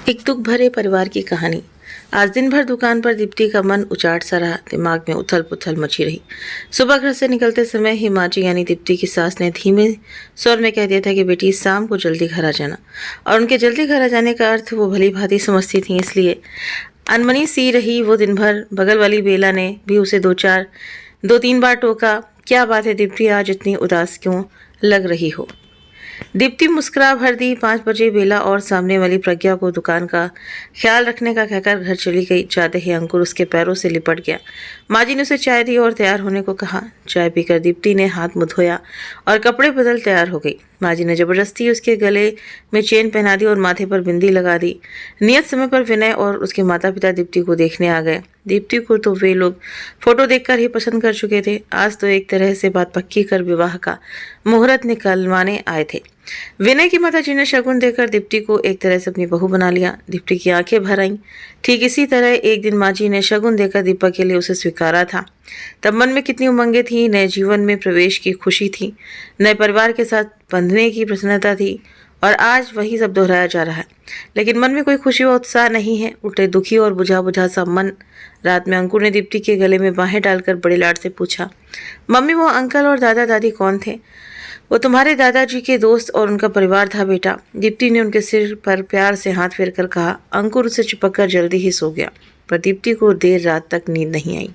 एक दुख भरे परिवार की कहानी। आज दिन भर दुकान पर दीप्ति का मन उचाट सा रहा। दिमाग में उथल पुथल मची रही। सुबह घर से निकलते समय ही माँ जी यानी दीप्ति की सास ने धीमे स्वर में कह दिया था कि बेटी शाम को जल्दी घर आ जाना। और उनके जल्दी घर आ जाने का अर्थ वो भली भांति समझती थी, इसलिए अनमनी सी रही वो दिन भर। बगल वाली बेला ने भी उसे दो तीन बार टोका, क्या बात है दीप्ति, आज इतनी उदास क्यों लग रही हो। दीप्ति मुस्कुरा भर दी। 5 बजे बेला और सामने वाली प्रज्ञा को दुकान का ख्याल रखने का कहकर घर चली गई। जाते ही अंकुर उसके पैरों से लिपट गया। माँ जी ने उसे चाय दी और तैयार होने को कहा। चाय पीकर दीप्ति ने हाथ मुंह धोया और कपड़े बदल तैयार हो गई। माँ जी ने जबरदस्ती उसके गले में चेन पहना दी और माथे पर बिंदी लगा दी। नियत समय पर विनय और उसके माता पिता दीप्ति को देखने आ गए। दीप्ति को तो वे लोग फोटो देखकर ही पसंद कर चुके थे। आज तो एक तरह से बात पक्की कर विवाह का मुहूर्त निकलवाने आए थे। विनय की माता जी ने शगुन देकर दीप्ति को एक तरह से अपनी बहू बना लिया। दीप्ति की आंखें भर आईं। ठीक इसी तरह एक दिन माँ जी ने शगुन देकर दीपक के लिए उसे स्वीकारा था। तब मन में कितनी उमंगें थी। नए जीवन में प्रवेश की खुशी थी, नए परिवार के साथ बंधने की प्रसन्नता थी, और आज वही सब दोहराया जा रहा है। लेकिन मन में कोई खुशी व उत्साह नहीं है, उल्टे दुखी और बुझा बुझा सा मन। रात में अंकुर ने दीप्ति के गले में बाहें डालकर बड़े लाड से पूछा, मम्मी वो अंकल और दादा दादी कौन थे? वो तुम्हारे दादाजी के दोस्त और उनका परिवार था बेटा। दीप्ति ने उनके सिर पर प्यार से हाथ फेरकर कहा। अंकुर उसे चिपककर जल्दी ही सो गया, पर दीप्ति को देर रात तक नींद नहीं आई।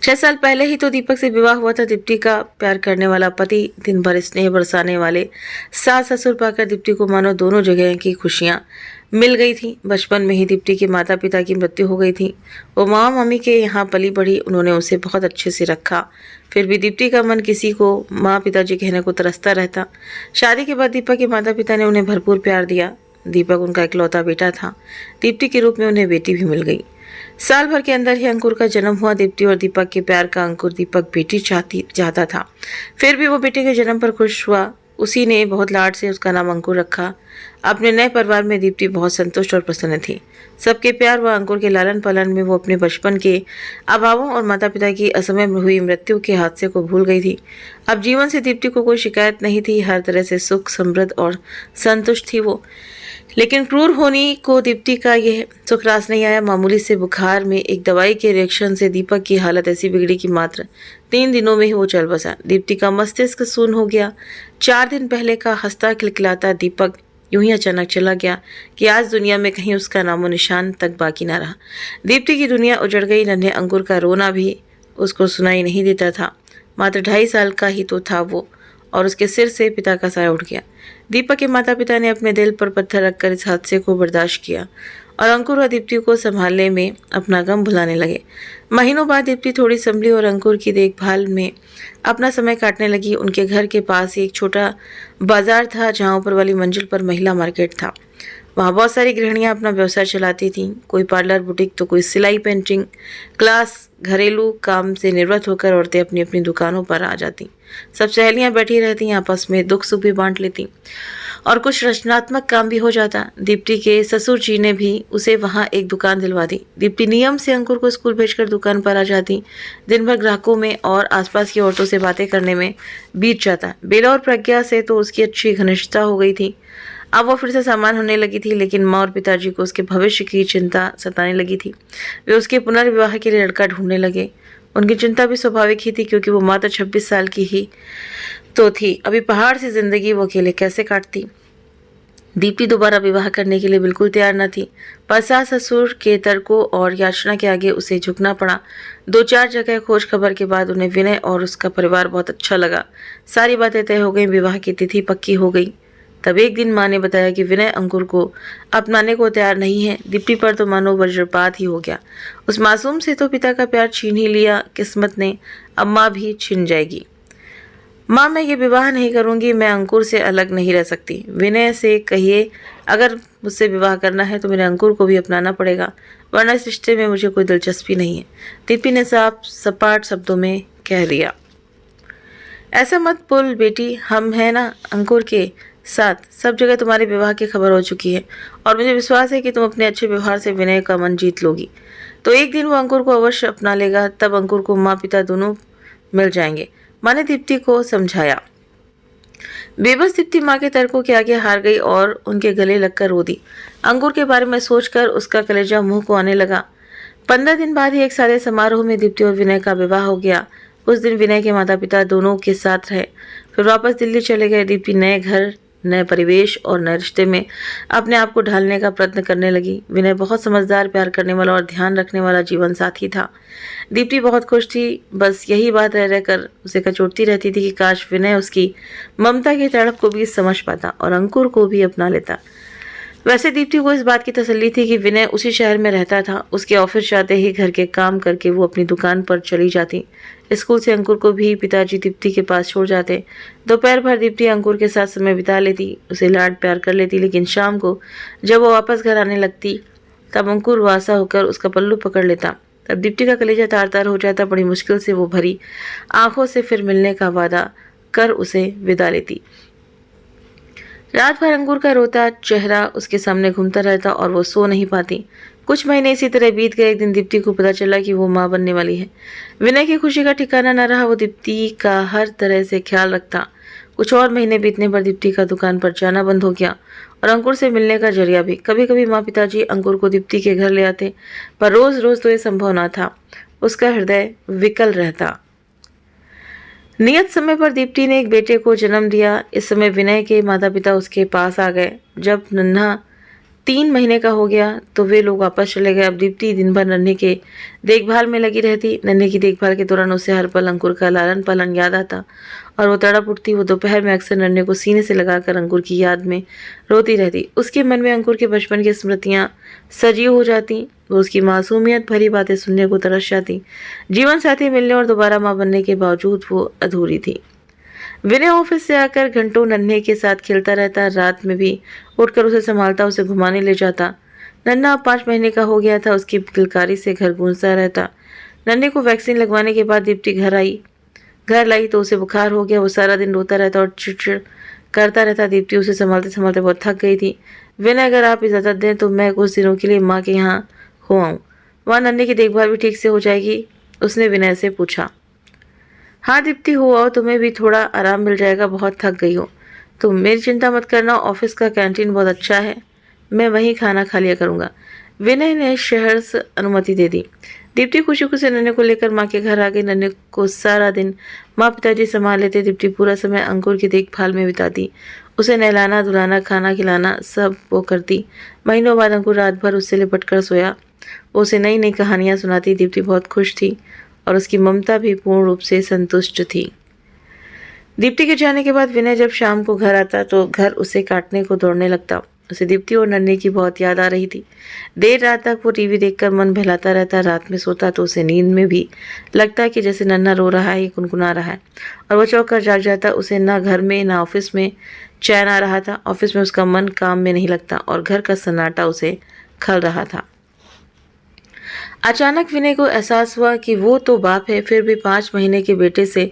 6 साल पहले ही तो दीपक से विवाह हुआ था। दीप्ति का प्यार करने वाला पति, दिन भर स्नेह बरसाने वाले सास ससुर पाकर दीप्ति को मानो दोनों जगह की खुशियां मिल गई थी। बचपन में ही दीप्ति के माता पिता की मृत्यु हो गई थी। वो माँ मम्मी के यहाँ पली बढ़ी। उन्होंने उसे बहुत अच्छे से रखा। फिर भी दीप्ति का मन किसी को माँ पिताजी कहने को तरसता रहता। शादी के बाद दीपक के माता पिता ने उन्हें भरपूर प्यार दिया। दीपक उनका इकलौता बेटा था। दीप्ति के रूप में उन्हें बेटी भी मिल गई। साल भर के अंदर ही अंकुर का जन्म हुआ। दीप्ति और दीपक के प्यार का अंकुर दीपक बेटी चाहता था। फिर भी वो बेटे के जन्म पर खुश हुआ। उसी ने बहुत लाड से उसका नाम अंकुर रखा। अपने नए परिवार में दीप्ति बहुत संतुष्ट और प्रसन्न थी। सबके प्यार व अंकुर के लालन पालन में वो अपने बचपन के अभावों और माता पिता की असमय हुई मृत्यु के हादसे को भूल गई थी। अब जीवन से दीप्ति को कोई शिकायत नहीं थी। हर तरह से सुख समृद्ध और संतुष्ट थी वो। लेकिन क्रूर होनी को दीप्ति का यह सुख रास नहीं आया। मामूली से बुखार में एक दवाई के रिएक्शन से दीपक की हालत ऐसी बिगड़ी कि मात्र 3 दिनों में ही वो चल बसा। दीप्ति का मस्तिष्क शून्य हो गया। 4 दिन पहले का हंसता खिलखिलाता दीपक यूं ही अचानक चला गया कि आज दुनिया में कहीं उसका नामो निशान तक बाकी ना रहा। दीप्ति की दुनिया उजड़ गई। नन्हे अंकुर का रोना भी उसको सुनाई नहीं देता था। मात्र 2.5 साल का ही तो था वो, और उसके सिर से पिता का साया उठ गया। दीपक के माता पिता ने अपने दिल पर पत्थर रखकर इस हादसे को बर्दाश्त किया और अंकुर और दीप्ति को संभालने में अपना गम भुलाने लगे। महीनों बाद दीप्ति थोड़ी संभली और अंकुर की देखभाल में अपना समय काटने लगी। उनके घर के पास ही एक छोटा बाजार था, जहाँ ऊपर वाली मंजिल पर महिला मार्केट था। वहाँ बहुत सारी गृहिणियाँ अपना व्यवसाय चलाती थीं। कोई पार्लर, बुटीक, तो कोई सिलाई, पेंटिंग क्लास। घरेलू काम से निवृत्त होकर औरतें अपनी अपनी दुकानों पर आ जाती। सब सहेलियाँ बैठी रहती, आपस में दुख सुख भी बांट लेती और कुछ रचनात्मक काम भी हो जाता। दीप्ति के ससुर जी ने भी उसे वहाँ एक दुकान दिलवा दी। दीप्ति नियम से अंकुर को स्कूल भेजकर दुकान पर आ जाती। दिन भर ग्राहकों में और आसपास की औरतों से बातें करने में बीत जाता। बेला और प्रज्ञा से तो उसकी अच्छी घनिष्ठता हो गई थी। अब वो फिर से सामान होने लगी थी, लेकिन माँ और पिताजी को उसके भविष्य की चिंता सताने लगी थी। वे उसके पुनर्विवाह के लिए लड़का ढूंढने लगे। उनकी चिंता भी स्वाभाविक ही थी, क्योंकि वो मात्र 26 साल की ही तो थी। अभी पहाड़ सी जिंदगी वो अकेले कैसे काटती। दीप्ति दोबारा विवाह करने के लिए बिल्कुल तैयार न थी, पर सास ससुर के तर्कों और याचना के आगे उसे झुकना पड़ा। 2-4 जगह खोज खबर के बाद उन्हें विनय और उसका परिवार बहुत अच्छा लगा। सारी बातें तय हो गई, विवाह की तिथि पक्की हो गई। तब एक दिन माँ ने बताया कि विनय अंकुर को अपनाने को तैयार नहीं है। दीप्ति पर तो मानो वज्रपात ही हो गया। उस मासूम से तो पिता का प्यार छीन ही लिया किस्मत ने, अब माँ भी छिन जाएगी। माँ, मैं ये विवाह नहीं करूँगी। मैं अंकुर से अलग नहीं रह सकती। विनय से कहिए अगर मुझसे विवाह करना है तो मेरे अंकुर को भी अपनाना पड़ेगा, वरना इस रिश्ते में मुझे कोई दिलचस्पी नहीं है। दीप्ति ने साफ सपाट शब्दों में कह दिया। ऐसा मत बोल बेटी, हम हैं ना अंकुर के साथ। सब जगह तुम्हारे विवाह की खबर हो चुकी है और मुझे विश्वास है कि तुम अपने अच्छे व्यवहार से विनय का मन जीत लोगी। तो एक दिन वो अंकुर को अवश्य अपना लेगा। तब अंकुर को माँ पिता दोनों मिल जाएंगे। माँ ने दीप्ति को समझाया। बेबस दीप्ति माँ के तर्कों के आगे हार गई और उनके गले लगकर रो दी। अंकुर के बारे में सोचकर उसका कलेजा मुंह को आने लगा। 15 दिन बाद ही एक सादे समारोह में दीप्ति और विनय का विवाह हो गया। उस दिन विनय के माता पिता दोनों के साथ रहे, फिर वापस दिल्ली चले गए। दीप्ति नए घर, नए परिवेश और नए रिश्ते में अपने आप को ढालने का प्रयत्न करने लगी। विनय बहुत समझदार, प्यार करने वाला और ध्यान रखने वाला जीवन साथी था। दीप्ति बहुत खुश थी, बस यही बात रह रहकर उसे कचोटती रहती थी कि काश विनय उसकी ममता की तड़प को भी समझ पाता और अंकुर को भी अपना लेता। वैसे दीप्ति को इस बात की तसल्ली थी कि विनय उसी शहर में रहता था। उसके ऑफिस जाते ही घर के काम करके वो अपनी दुकान पर चली जाती। स्कूल से अंकुर को भी पिताजी दीप्ति के पास छोड़ जाते। दोपहर भर दीप्ति अंकुर के साथ समय बिता लेती, उसे लाड प्यार कर लेती, लेकिन शाम को जब वो वापस घर आने लगती तब अंकुर वासा होकर उसका पल्लू पकड़ लेता। तब दीप्ति का कलेजा तार तार हो जाता। बड़ी मुश्किल से वो भरी आंखों से फिर मिलने का वादा कर उसे विदा लेती। रात भर अंकुर का रोता चेहरा उसके सामने घूमता रहता और वो सो नहीं पाती। कुछ महीने इसी तरह बीत गए। एक दिन दीप्ति को पता चला कि वो माँ बनने वाली है। विनय की खुशी का ठिकाना न रहा। वो दीप्ति का हर तरह से ख्याल रखता। कुछ और महीने बीतने पर दीप्ति का दुकान पर जाना बंद हो गया और अंकुर से मिलने का जरिया भी। कभी कभी माँ पिताजी अंकुर को दीप्ति के घर ले आते, पर रोज रोज तो ये संभव न था। उसका हृदय विकल रहता। नियत समय पर दीप्ति ने एक बेटे को जन्म दिया। इस समय विनय के माता पिता उसके पास आ गए। जब नन्हा 3 महीने का हो गया तो वे लोग वापस चले गए। अब दीप्ति दिन भर नन्हे के देखभाल में लगी रहती। नन्हे की देखभाल के दौरान उसे हर पल अंकुर का लालन पालन याद आता और वो तड़प उठती। वो दोपहर में अक्सर नन्हे को सीने से लगाकर अंकुर की याद में रोती रहती। उसके मन में अंकुर के बचपन की स्मृतियां सजीव हो जाती। वो उसकी मासूमियत भरी बातें सुनने को तरस जाती। जीवन साथी मिलने और दोबारा माँ बनने के बावजूद वो अधूरी थी। विनय ऑफिस से आकर घंटों नन्हे के साथ खेलता रहता। रात में भी उठकर उसे संभालता, उसे घुमाने ले जाता। नन्हा अब 5 महीने का हो गया था। उसकी किलकारी से घर गूंजता रहता। नन्हे को वैक्सीन लगवाने के बाद दीप्ति घर लाई तो उसे बुखार हो गया। वो सारा दिन रोता रहता और चिड़चिड़ करता रहता। दीप्ति उसे संभालते संभालते बहुत थक गई थी। विनय, अगर आप इजाज़त दें तो मैं कुछ दिनों के लिए माँ के यहाँ हो आऊँ, वहाँ नन्हे की देखभाल भी ठीक से हो जाएगी। उसने विनय से पूछा। हाँ दीप्ति, हो आओ, तुम्हें भी थोड़ा आराम मिल जाएगा, बहुत थक गई हो। तुम मेरी चिंता मत करना, ऑफिस का कैंटीन बहुत अच्छा है, मैं वहीं खाना खा लिया करूँगा। विनय ने सहर्ष अनुमति दे दी। दीप्ति खुशी खुशी नन्हे को लेकर माँ के घर आ गई। नन्हे को सारा दिन माँ पिताजी संभाल लेते। दीप्ति पूरा समय अंकुर की देखभाल में बिताती। उसे नहलाना, धुलाना, खाना खिलाना सब वो करती। महीनों बाद अंकुर रात भर उससे लिपट कर सोया। वो उसे नई नई कहानियाँ सुनाती। दीप्ति बहुत खुश थी और उसकी ममता भी पूर्ण रूप से संतुष्ट थी। दीप्ति के जाने के बाद विनय जब शाम को घर आता तो घर उसे काटने को दौड़ने लगता। उसे दीप्ति और नन्हे की बहुत याद आ रही थी। देर रात तक वो टीवी देखकर मन बहलाता रहता। रात में सोता तो उसे नींद में भी लगता कि जैसे नन्हा रो रहा है, गुनगुना रहा है, और वो चौंक कर जाग जाता। उसे ना घर में ना ऑफिस में चैन आ रहा था। ऑफिस में उसका मन काम में नहीं लगता और घर का सन्नाटा उसे खल रहा था। अचानक विनय को एहसास हुआ कि वो तो बाप है, फिर भी 5 महीने के बेटे से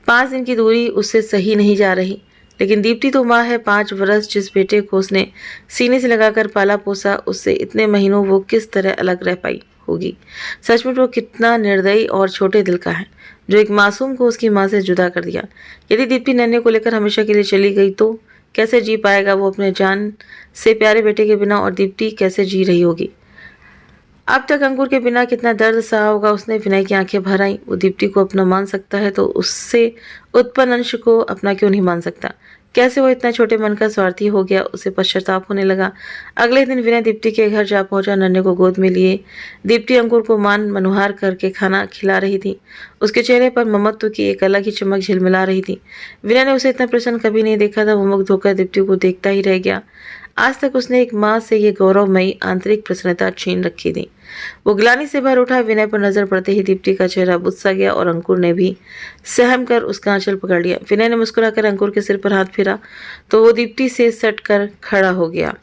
5 दिन की दूरी उससे सही नहीं जा रही। लेकिन दीप्ति तो माँ है। 5 वर्ष जिस बेटे को उसने सीने से लगाकर पाला पोसा, उससे इतने महीनों वो किस तरह अलग रह पाई होगी। सचमुच वो कितना निर्दयी और छोटे दिल का है जो एक मासूम को उसकी माँ से जुदा कर दिया। यदि दीप्ति नन्हे को लेकर हमेशा के लिए चली गई तो कैसे जी पाएगा वो अपने जान से प्यारे बेटे के बिना, और दीप्ति कैसे जी रही होगी। अब तक अंकुर के बिना कितना दर्द सहा होगा उसने। विनय की आंखें भर आईं। वो दीप्ति को अपना मान सकता है तो उससे उत्पन्न अंश को अपना क्यों नहीं मान सकता। कैसे वो इतना छोटे मन का स्वार्थी हो गया। उसे पश्चाताप होने लगा। अगले दिन विनय दीप्ति के घर जा पहुंचा। नन्हे को गोद में लिए दीप्ति अंकुर को मान मनुहार करके खाना खिला रही थी। उसके चेहरे पर ममत्व की एक अलग ही चमक झिलमिला रही थी। विनय ने उसे इतना प्रसन्न कभी नहीं देखा था। वो मुग्ध होकर दीप्ति को देखता ही रह गया। आज तक उसने एक माँ से ये गौरवमयी आंतरिक प्रसन्नता छीन रखी थी। वो ग्लानि से भर उठा। विनय पर नजर पड़ते ही दीप्ति का चेहरा बुझ सा गया और अंकुर ने भी सहम कर उसका आंचल पकड़ लिया। विनय ने मुस्कुराकर अंकुर के सिर पर हाथ फेरा तो वो दीप्ति से सट कर खड़ा हो गया।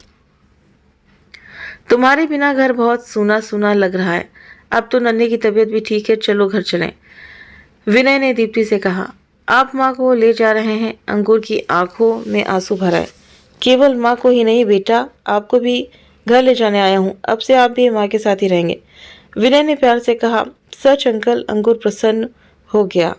तुम्हारे बिना घर बहुत सूना सूना लग रहा है। अब तो नन्हे की तबीयत भी ठीक है, चलो घर चलें। विनय ने दीप्ति से कहा। आप माँ को ले जा रहे हैं? अंकुर की आंखों में आंसू भर आए। केवल माँ को ही नहीं बेटा, आपको भी घर ले जाने आया हूँ। अब से आप भी माँ के साथ ही रहेंगे, विनय ने प्यार से कहा। सच अंकल? अंकुर प्रसन्न हो गया।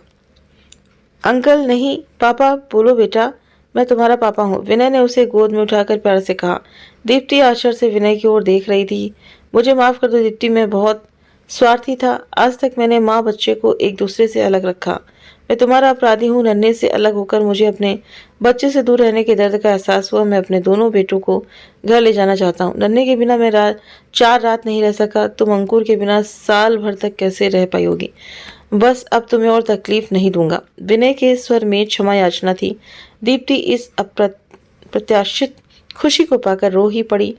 अंकल नहीं, पापा बोलो बेटा, मैं तुम्हारा पापा हूँ। विनय ने उसे गोद में उठाकर प्यार से कहा। दीप्ति आश्चर्य से विनय की ओर देख रही थी। मुझे माफ कर दो दीप्ति, मैं बहुत स्वार्थी था। आज तक मैंने माँ बच्चे को एक दूसरे से अलग रखा। मैं तुम्हारा अपराधी हूँ। नन्हे से अलग होकर मुझे अपने बच्चे से दूर रहने के दर्द का एहसास हुआ। मैं अपने दोनों बेटों को घर ले जाना चाहता हूँ। नन्हे के बिना मैं 4 रात नहीं रह सका। तुम अंकुर के बिना साल भर तक कैसे रह पाई होगी। बस अब तुम्हें और तकलीफ नहीं दूंगा। विनय के स्वर में क्षमा याचना थी। दीप्ति इस अप्रत्याशित खुशी को पाकर रो ही पड़ी।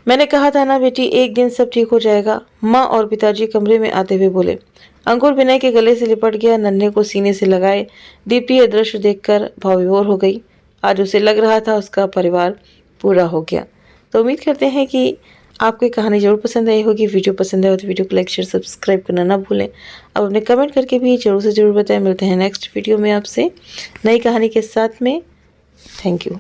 मैंने कहा था ना बेटी, एक दिन सब ठीक हो जाएगा। माँ और पिताजी कमरे में आते हुए बोले। अंकुर विनय के गले से लिपट गया, नन्हे को सीने से लगाए। दीप्ति यह दृश्य देखकर भावविभोर हो गई। आज उसे लग रहा था उसका परिवार पूरा हो गया। तो उम्मीद करते हैं कि आपको कहानी जरूर पसंद आई होगी। वीडियो पसंद आए तो वीडियो को लाइक शेयर सब्सक्राइब करना ना भूलें। अब अपने कमेंट करके भी जरूर से जरूर बताएं। मिलते हैं नेक्स्ट वीडियो में आपसे नई कहानी के साथ में। Thank you.